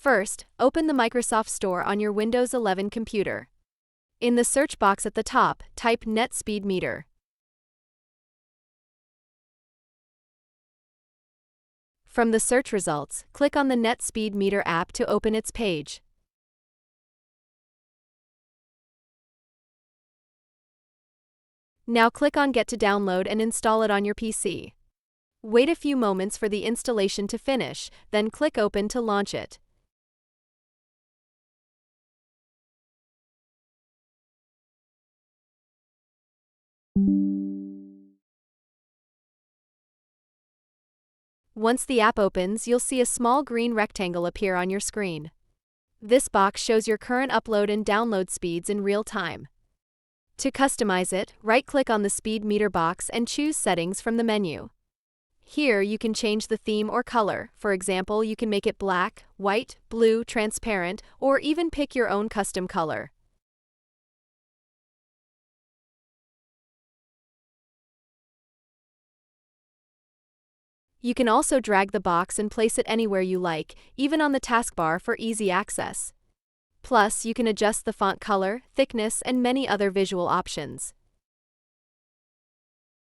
First, open the Microsoft Store on your Windows 11 computer. In the search box at the top, type Net Speed Meter. From the search results, click on the Net Speed Meter app to open its page. Now click on Get to download and install it on your PC. Wait a few moments for the installation to finish, then click Open to launch it. Once the app opens, you'll see a small green rectangle appear on your screen. This box shows your current upload and download speeds in real time. To customize it, right-click on the speed meter box and choose Settings from the menu. Here, you can change the theme or color. For example, you can make it black, white, blue, transparent, or even pick your own custom color. You can also drag the box and place it anywhere you like, even on the taskbar for easy access. Plus, you can adjust the font color, thickness, and many other visual options.